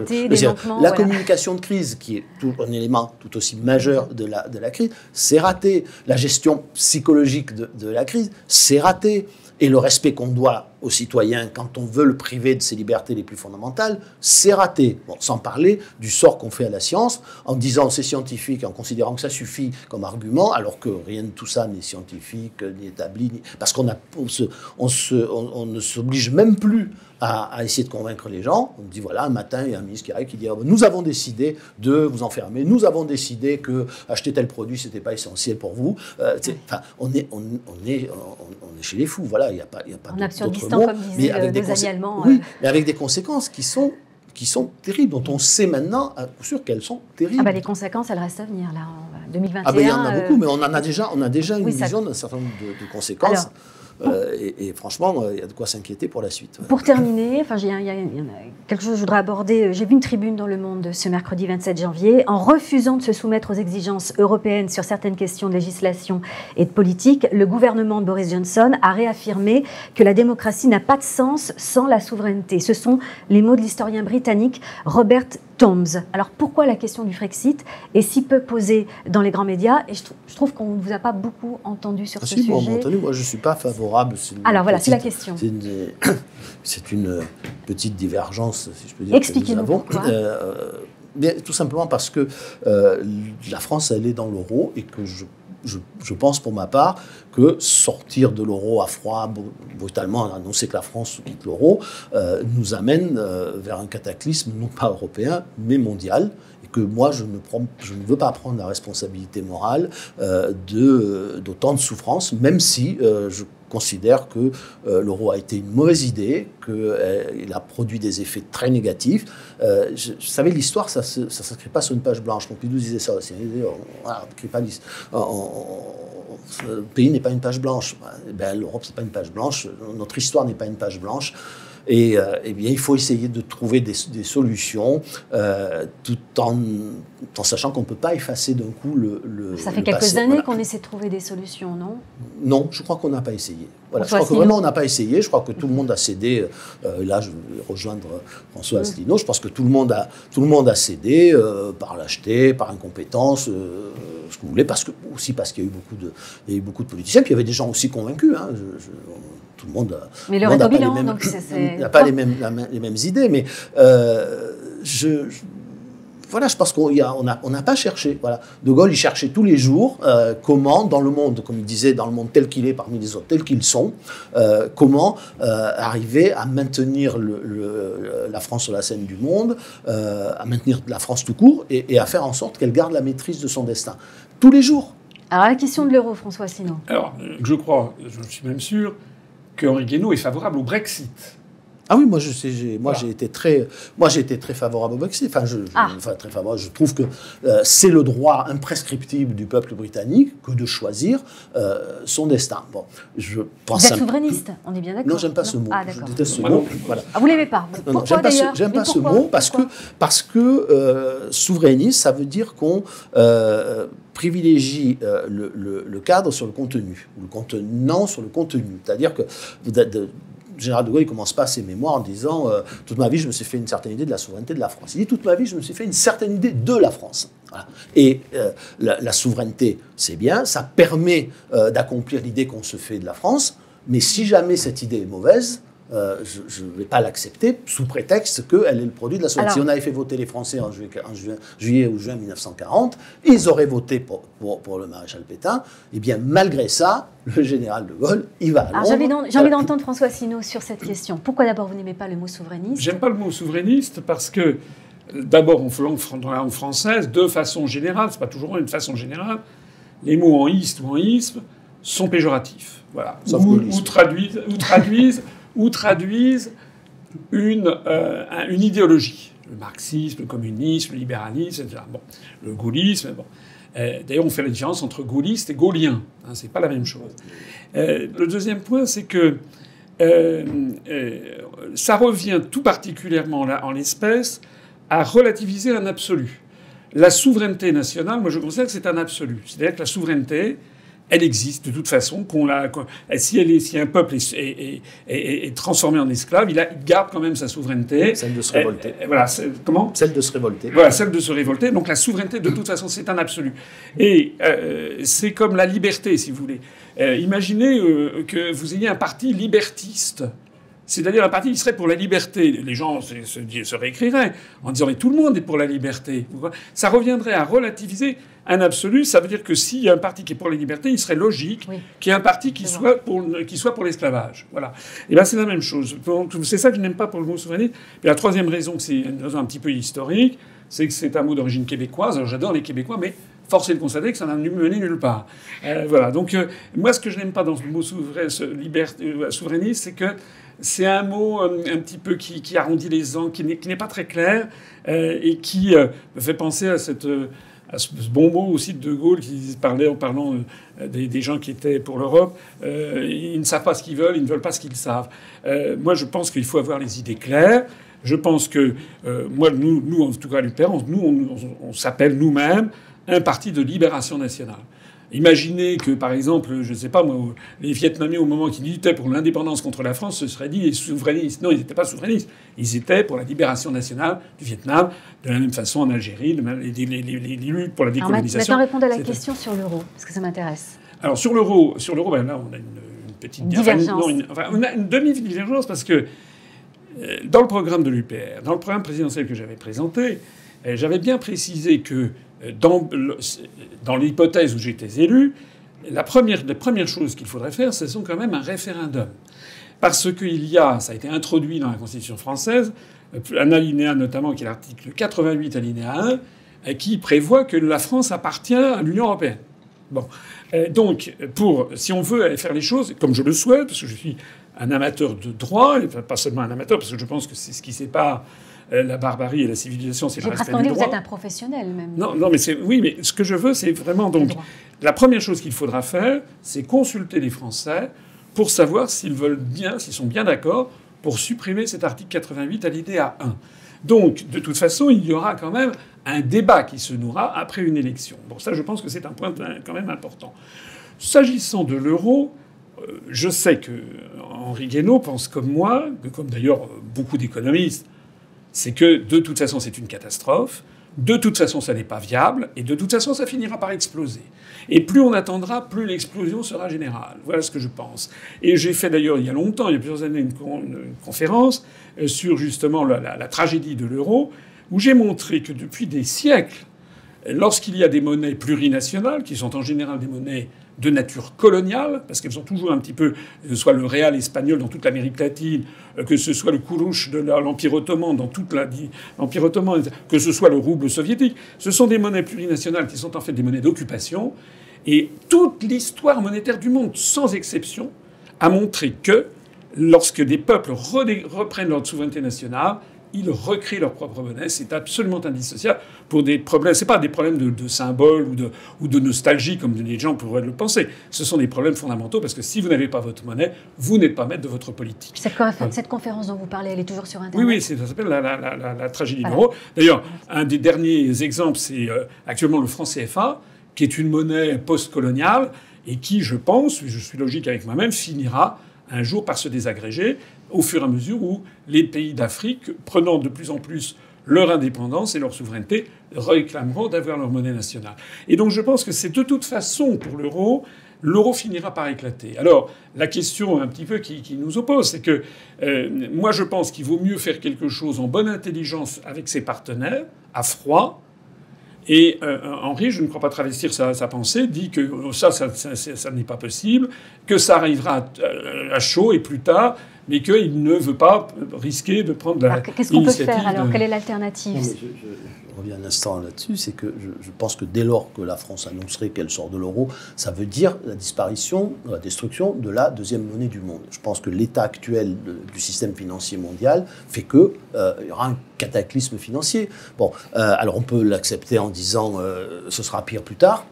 la communication de crise, qui est un élément tout aussi majeur de la crise. C'est raté. La gestion psychologique de la crise, c'est raté. Et le respect qu'on doit aux citoyens quand on veut le priver de ses libertés les plus fondamentales, c'est raté. Bon, sans parler du sort qu'on fait à la science, en disant c'est scientifique, en considérant que ça suffit comme argument, alors que rien de tout ça n'est scientifique, ni établi, parce qu'on ne s'oblige même plus à essayer de convaincre les gens. On dit voilà, un matin, il y a un ministre qui arrive qui dit nous avons décidé de vous enfermer, nous avons décidé que acheter tel produit, c'était pas essentiel pour vous. On est chez les fous. Voilà, il n'y a pas d'autre mot. Comme disaient nos amis allemands. Oui, mais avec des conséquences qui sont terribles, dont on sait maintenant à coup sûr qu'elles sont terribles. Les conséquences, elles restent à venir là en 2021. Il y en a beaucoup, mais on a déjà une vision d'un certain nombre de conséquences. Et franchement, il y a de quoi s'inquiéter pour la suite. Pour terminer, il y a quelque chose que je voudrais aborder. J'ai vu une tribune dans Le Monde ce mercredi 27 janvier. En refusant de se soumettre aux exigences européennes sur certaines questions de législation et de politique, le gouvernement de Boris Johnson a réaffirmé que la démocratie n'a pas de sens sans la souveraineté. Ce sont les mots de l'historien britannique Robert Tombs. Alors pourquoi la question du Frexit est si peu posée dans les grands médias? Et je trouve qu'on ne vous a pas beaucoup entendu sur ce sujet. Moi je ne suis pas favorable. Alors voilà, c'est la question. C'est une petite divergence, si je peux dire. Expliquez-nous pourquoi. Bien, tout simplement parce que la France, elle est dans l'euro et que je pense pour ma part que sortir de l'euro à froid, brutalement annoncer que la France quitte l'euro, nous amène vers un cataclysme non pas européen, mais mondial. Et que moi, je ne veux pas prendre la responsabilité morale d'autant de souffrances, même si je considère que l'euro a été une mauvaise idée, qu'il a produit des effets très négatifs. Vous savez, l'histoire, ça ne s'écrit pas sur une page blanche. Pompidou disait ça aussi. Le pays n'est pas une page blanche. L'Europe, ce n'est pas une page blanche. Notre histoire n'est pas une page blanche. Et bien, il faut essayer de trouver des solutions tout en sachant qu'on ne peut pas effacer d'un coup le Ça fait quelques années qu'on essaie de trouver des solutions, non? Non, je crois qu'on n'a pas essayé. Voilà, je crois que vraiment on n'a pas essayé. Je crois que tout le monde a cédé. Là, je vais rejoindre François Asselineau. Je pense que tout le monde a cédé par lâcheté, par incompétence, ce que vous voulez, parce qu'il y a eu beaucoup de politiciens. Puis il y avait des gens aussi convaincus. Hein, tout le monde n'a pas les mêmes idées, mais je pense qu'on n'a pas cherché. Voilà. De Gaulle, il cherchait tous les jours comment, dans le monde, comme il disait, dans le monde tel qu'il est parmi les autres, tels qu'ils sont, comment arriver à maintenir la France sur la scène du monde, à maintenir la France tout court et à faire en sorte qu'elle garde la maîtrise de son destin. Tous les jours. Alors, la question de l'euro, François Asselineau. Alors, je suis même sûr qu'Henri Guénaud est favorable au Brexit. Ah oui, moi j'ai été très favorable au Brexit. Très favorable. Je trouve que c'est le droit imprescriptible du peuple britannique que de choisir son destin. Bon, je pense. Vous êtes souverainiste, on est bien d'accord. Non, j'aime pas ce mot. Ah, je déteste ce mot. Voilà. Ah, vous l'aimez pas? Pourquoi d'ailleurs? J'aime pas ce mot parce que souverainiste, ça veut dire qu'on privilégie le cadre sur le contenu, ou le contenant sur le contenu. C'est-à-dire que le général de Gaulle ne commence pas ses mémoires en disant toute ma vie, je me suis fait une certaine idée de la souveraineté de la France. Il dit toute ma vie, je me suis fait une certaine idée de la France. Voilà. Et la souveraineté, c'est bien, ça permet d'accomplir l'idée qu'on se fait de la France, mais si jamais cette idée est mauvaise, je ne vais pas l'accepter sous prétexte qu'elle est le produit de la souveraineté. Si on avait fait voter les Français en juillet ou juin 1940, ils auraient voté pour le maréchal Pétain. Et bien, malgré ça, le général de Gaulle, il va à Londres. J'ai envie d'entendre François Asselineau sur cette question. Pourquoi d'abord vous n'aimez pas le mot souverainiste? J'aime pas le mot souverainiste parce que, d'abord, dans la langue française, de façon générale, c'est pas toujours une façon générale, les mots en iste ou en isme sont péjoratifs. Voilà. Ou traduisent une idéologie. le marxisme, le communisme, le libéralisme, etc. Bon, le gaullisme, bon. D'ailleurs, on fait la différence entre gaulliste et gaulien. Hein, c'est pas la même chose. Le deuxième point, c'est que ça revient tout particulièrement là, en l'espèce, à relativiser un absolu. La souveraineté nationale, moi je considère que c'est un absolu. C'est-à-dire que la souveraineté, elle existe de toute façon. Si un peuple est transformé en esclave, il garde quand même sa souveraineté. Celle de se révolter. Voilà. Comment ? Celle de se révolter. Voilà, celle de se révolter. Donc la souveraineté, de toute façon, c'est un absolu. Et c'est comme la liberté, si vous voulez. Imaginez que vous ayez un parti libertiste. C'est-à-dire un parti qui serait pour la liberté. Les gens se réécriraient en disant « mais tout le monde est pour la liberté ». Ça reviendrait à relativiser un absolu. Ça veut dire que s'il y a un parti qui est pour la liberté, il serait logique qu'il y ait un parti qui soit pour l'esclavage. Voilà. Et bien c'est la même chose. C'est ça que je n'aime pas pour le mot souverainisme. Et la troisième raison, c'est une raison un petit peu historique, c'est que c'est un mot d'origine québécoise. Alors j'adore les Québécois, mais force est de constater que ça n'a mené nulle part. Voilà. Donc moi, ce que je n'aime pas dans ce mot souverainiste, c'est que c'est un mot un petit peu qui arrondit les angles, qui n'est pas très clair, et qui me fait penser à ce bon mot aussi de De Gaulle qui parlait en parlant des gens qui étaient pour l'Europe. Ils ne savent pas ce qu'ils veulent, ils ne veulent pas ce qu'ils savent. Moi, je pense qu'il faut avoir les idées claires. Je pense que, nous, en tout cas, à l'UPR, on s'appelle nous-mêmes un parti de libération nationale. Imaginez que, par exemple, je ne sais pas moi, les Vietnamiens, au moment qu'ils luttaient pour l'indépendance contre la France, se seraient dit souverainistes. Non, ils n'étaient pas souverainistes. Ils étaient pour la libération nationale du Vietnam, de la même façon en Algérie, les luttes pour la décolonisation. Maintenant, répondre à la question sur l'euro, parce que ça m'intéresse. Alors, sur l'euro, ben là, on a une petite divergence. On a une demi-divergence parce que dans le programme de l'UPR, dans le programme présidentiel que j'avais présenté, j'avais bien précisé que dans l'hypothèse où j'étais élu, la première chose qu'il faudrait faire, ce sont quand même un référendum. Parce qu'il y a, ça a été introduit dans la Constitution française, un alinéa notamment qui est l'article 88 alinéa 1, qui prévoit que la France appartient à l'Union européenne. Bon. Donc, si on veut aller faire les choses, comme je le souhaite, parce que je suis un amateur de droit, enfin, pas seulement un amateur, parce que je pense que c'est ce qui sépare la barbarie et la civilisation, c'est le respect du droit. Vous êtes un professionnel, même. Non, mais mais ce que je veux, c'est vraiment donc la première chose qu'il faudra faire, c'est consulter les Français pour savoir s'ils veulent bien, s'ils sont bien d'accord pour supprimer cet article 88 alinéa 1. Donc, de toute façon, il y aura quand même un débat qui se nouera après une élection. Bon, ça, je pense que c'est un point quand même important. S'agissant de l'euro, je sais que Henri Guénaud pense comme moi, comme d'ailleurs beaucoup d'économistes, c'est que de toute façon c'est une catastrophe, de toute façon ça n'est pas viable, et de toute façon ça finira par exploser. Et plus on attendra, plus l'explosion sera générale. Voilà ce que je pense. Et j'ai fait d'ailleurs il y a longtemps, il y a plusieurs années, une conférence sur justement la tragédie de l'euro, où j'ai montré que depuis des siècles, lorsqu'il y a des monnaies plurinationales, qui sont en général des monnaies de nature coloniale, parce qu'elles sont toujours un petit peu, que ce soit le réal espagnol dans toute l'Amérique latine, que ce soit le kourouch de l'Empire ottoman dans toute l'Empire ottoman, que ce soit le rouble soviétique, ce sont des monnaies plurinationales qui sont en fait des monnaies d'occupation. Et toute l'histoire monétaire du monde, sans exception, a montré que lorsque des peuples reprennent leur souveraineté nationale, ils recréent leur propre monnaie. C'est absolument indissociable pour des problèmes. C'est pas des problèmes de symboles ou de nostalgie comme les gens pourraient le penser. Ce sont des problèmes fondamentaux parce que si vous n'avez pas votre monnaie, vous n'êtes pas maître de votre politique. Cette conférence dont vous parlez, elle est toujours sur Internet. Oui, ça s'appelle la tragédie de l'euro. D'ailleurs, un des derniers exemples, c'est actuellement le franc CFA, qui est une monnaie post-coloniale et qui, je pense, je suis logique avec moi-même, finira un jour par se désagréger au fur et à mesure où les pays d'Afrique, prenant de plus en plus leur indépendance et leur souveraineté, réclameront d'avoir leur monnaie nationale. Et donc je pense que c'est de toute façon pour l'euro finira par éclater. Alors la question un petit peu qui nous oppose, c'est que moi je pense qu'il vaut mieux faire quelque chose en bonne intelligence avec ses partenaires, à froid. Et Henri, je ne crois pas travestir sa pensée, dit que ça n'est pas possible, que ça arrivera à chaud et plus tard, mais qu'il ne veut pas risquer de prendre la Qu'est-ce qu'on peut faire alors ? Quelle est l'alternative ? reviens un instant là-dessus, c'est que je pense que dès lors que la France annoncerait qu'elle sort de l'euro, ça veut dire la disparition, la destruction de la deuxième monnaie du monde. Je pense que l'état actuel du système financier mondial fait qu'il y aura un cataclysme financier. Bon, alors on peut l'accepter en disant ce sera pire plus tard.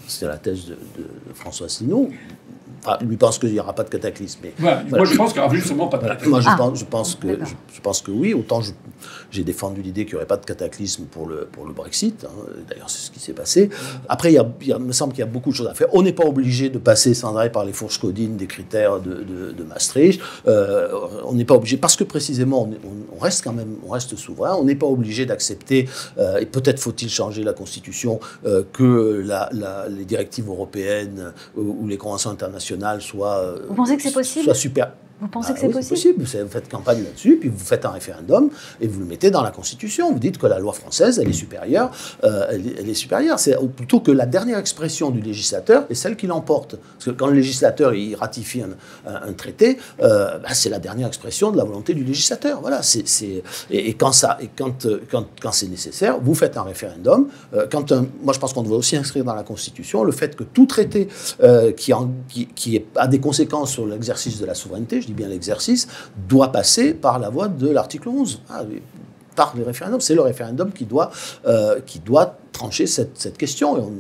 C'est la thèse de François Asselineau. Enfin, lui pense qu'il n'y aura pas de cataclysme. Mais, voilà. Moi, je pense qu'il n'y aura justement pas de cataclysme. Moi, je pense que oui. Autant j'ai défendu l'idée qu'il n'y aurait pas de cataclysme pour le Brexit. Hein. D'ailleurs, c'est ce qui s'est passé. Après, il me semble qu'il y a beaucoup de choses à faire. On n'est pas obligé de passer sans arrêt par les fourches codines des critères de Maastricht. On n'est pas obligé, parce que précisément, on reste quand même, on reste souverain. On n'est pas obligé d'accepter, et peut-être faut-il changer la Constitution, que les directives européennes ou les conventions internationales Vous pensez que c'est possible ? Soit super. Vous pensez que c'est possible ? C'est possible. Vous faites campagne là-dessus, puis vous faites un référendum et vous le mettez dans la Constitution. Vous dites que la loi française, elle est supérieure. Elle est supérieure. C'est plutôt que la dernière expression du législateur est celle qui l'emporte. Parce que quand le législateur il ratifie un traité, c'est la dernière expression de la volonté du législateur. Voilà. Et quand c'est nécessaire, vous faites un référendum. Moi, je pense qu'on doit aussi inscrire dans la Constitution le fait que tout traité qui a des conséquences sur l'exercice de la souveraineté, je dis bien l'exercice, doit passer par la voie de l'article 11. Par les référendums. C'est le référendum qui doit trancher cette question.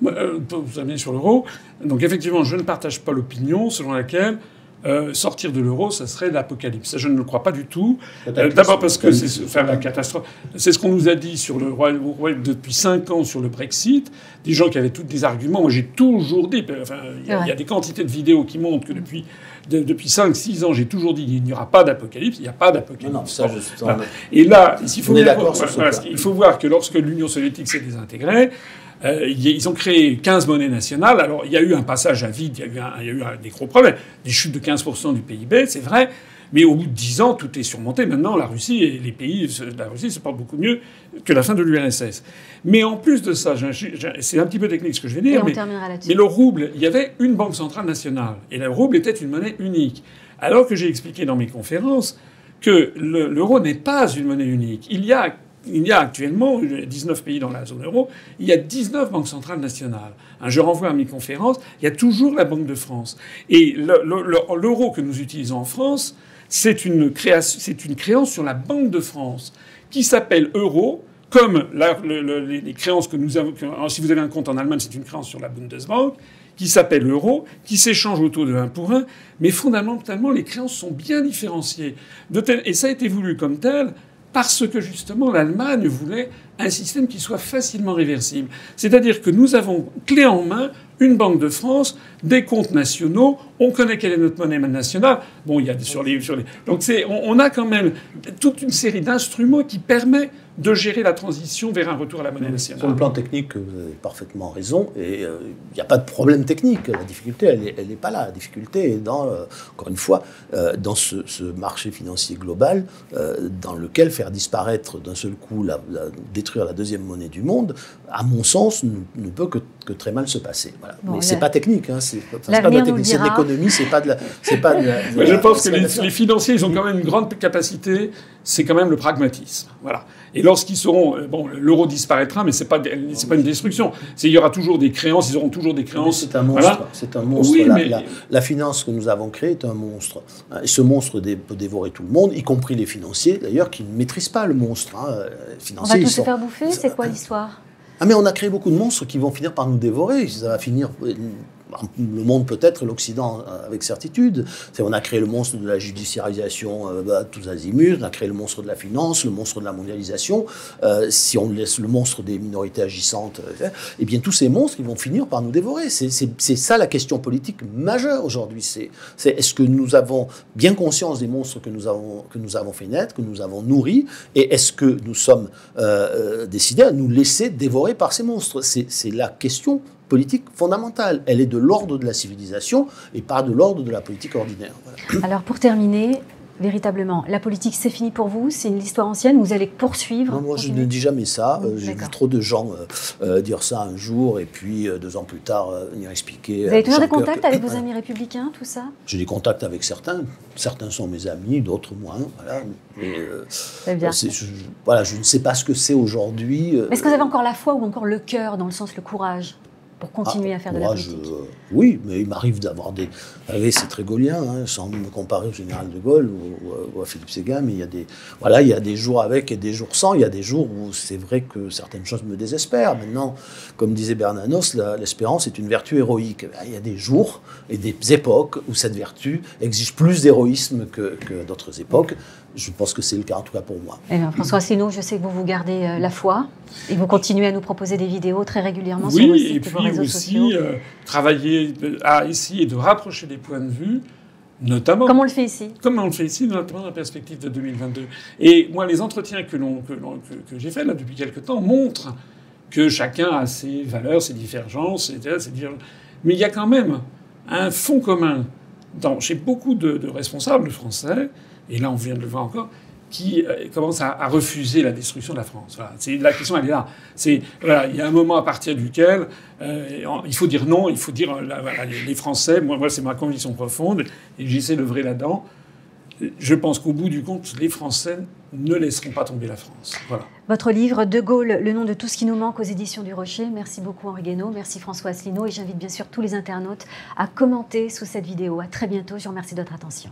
Vous amenez sur l'euro. Donc effectivement, je ne partage pas l'opinion selon laquelle sortir de l'euro, ça serait l'apocalypse. Ça, je ne le crois pas du tout. D'abord parce que c'est la catastrophe. C'est ce qu'on nous a dit sur le Royaume depuis 5 ans sur le Brexit. Des gens qui avaient tous des arguments. Moi, j'ai toujours dit... il y a des quantités de vidéos qui montrent que depuis 5-6 ans, j'ai toujours dit qu'il n'y aura pas d'apocalypse. Il n'y a pas d'apocalypse. Non, ça, Et là, on est d'accord sur ce point. Il faut voir que lorsque l'Union soviétique s'est désintégrée, ils ont créé 15 monnaies nationales. Alors, il y a eu un passage à vide, il y a eu des gros problèmes. Des chutes de 15% du PIB, c'est vrai. Mais au bout de 10 ans, tout est surmonté. Maintenant, la Russie et les pays de la Russie se portent beaucoup mieux que la fin de l'URSS. Mais en plus de ça, c'est un petit peu technique ce que je vais dire, mais le rouble, il y avait une banque centrale nationale. Et le rouble était une monnaie unique. Alors que j'ai expliqué dans mes conférences que l'euro n'est pas une monnaie unique. Il y a actuellement 19 pays dans la zone euro, il y a 19 banques centrales nationales. Je renvoie à mes conférences, il y a toujours la Banque de France. Et l'euro que nous utilisons en France, c'est une créance sur la Banque de France qui s'appelle euro, comme les créances que nous avons... Si vous avez un compte en Allemagne, c'est une créance sur la Bundesbank, qui s'appelle euro, qui s'échange au taux de 1 pour 1. Mais fondamentalement, les créances sont bien différenciées. Et ça a été voulu comme tel parce que, justement, l'Allemagne voulait un système qui soit facilement réversible. C'est-à-dire que nous avons clé en main une Banque de France, des comptes nationaux, on connaît quelle est notre monnaie nationale. Bon, il y a donc on a quand même toute une série d'instruments qui permettent de gérer la transition vers un retour à la monnaie nationale. Sur le plan technique, vous avez parfaitement raison, et il n'y a pas de problème technique. La difficulté, elle n'est pas là. La difficulté est encore une fois, dans ce marché financier global, dans lequel faire disparaître d'un seul coup, détruire la deuxième monnaie du monde, à mon sens, ne peut que très mal se passer. Voilà. Bon, mais c'est pas technique, hein, c'est pas de la technique, c'est de l'économie, c'est pas de la. Je pense que les financiers, ils ont quand même une grande capacité. C'est quand même le pragmatisme. Voilà. Et lorsqu'ils seront, l'euro disparaîtra, mais c'est pas une destruction. Il y aura toujours des créances, ils auront toujours des créances. C'est un monstre. Voilà. C'est un monstre. Oui, la finance que nous avons créée est un monstre. Et ce monstre peut dévorer tout le monde, y compris les financiers, d'ailleurs, qui ne maîtrisent pas le monstre. Financiers, on va tous se faire bouffer. C'est quoi l'histoire ? Mais on a créé beaucoup de monstres qui vont finir par nous dévorer. Ça va finir... Le monde peut-être, l'Occident avec certitude. On a créé le monstre de la judiciarisation tous azimuts, on a créé le monstre de la finance, le monstre de la mondialisation. Si on laisse le monstre des minorités agissantes, eh bien tous ces monstres ils vont finir par nous dévorer. C'est ça la question politique majeure aujourd'hui. Est-ce que nous avons bien conscience des monstres que nous avons fait naître, que nous avons nourris, et est-ce que nous sommes décidés à nous laisser dévorer par ces monstres ? C'est la question politique fondamentale. Elle est de l'ordre de la civilisation et pas de l'ordre de la politique ordinaire. Voilà. Alors pour terminer, véritablement. La politique, c'est fini pour vous? C'est une histoire ancienne? Vous allez poursuivre? Non, moi, je ne dis jamais ça. J'ai vu trop de gens dire ça un jour et puis 2 ans plus tard venir expliquer. Vous avez toujours des contacts avec vos amis républicains, tout ça? J'ai des contacts avec certains. Certains sont mes amis, d'autres moins. Voilà. Très bien. Je ne sais pas ce que c'est aujourd'hui. Est-ce que vous avez encore la foi ou encore le cœur, dans le sens le courage, pour continuer à faire de la politique? Oui, mais il m'arrive d'avoir des... Vous savez, c'est très gaulien, hein, sans me comparer au général de Gaulle ou à Philippe Séguin, mais il y a des jours avec et des jours sans. Il y a des jours où c'est vrai que certaines choses me désespèrent. Maintenant, comme disait Bernanos, l'espérance est une vertu héroïque. Il y a des jours et des époques où cette vertu exige plus d'héroïsme que d'autres époques. Je pense que c'est le cas, en tout cas pour moi. Eh bien, François Asselineau, je sais que vous gardez la foi et vous continuez à nous proposer des vidéos très régulièrement sur vos sites et vos réseaux sociaux. Oui, et puis aussi travailler à essayer de rapprocher des points de vue, notamment... Comme on le fait ici. Comme on le fait ici, notamment dans la perspective de 2022. Et moi, les entretiens que j'ai faits là depuis quelque temps montrent que chacun a ses valeurs, ses divergences, mais il y a quand même un fond commun chez beaucoup de responsables français, et là on vient de le voir encore, qui commencent à refuser la destruction de la France. Voilà. La question, elle est là. Il y a un moment à partir duquel il faut dire non, il faut dire les Français, moi c'est ma conviction profonde, et j'essaie d'œuvrer là-dedans. Je pense qu'au bout du compte, les Français ne laisseront pas tomber la France. Voilà. Votre livre, De Gaulle, le nom de tout ce qui nous manque, aux éditions du Rocher. Merci beaucoup Henri Guénaud, merci François Asselineau, et j'invite bien sûr tous les internautes à commenter sous cette vidéo. À très bientôt, je vous remercie de votre attention.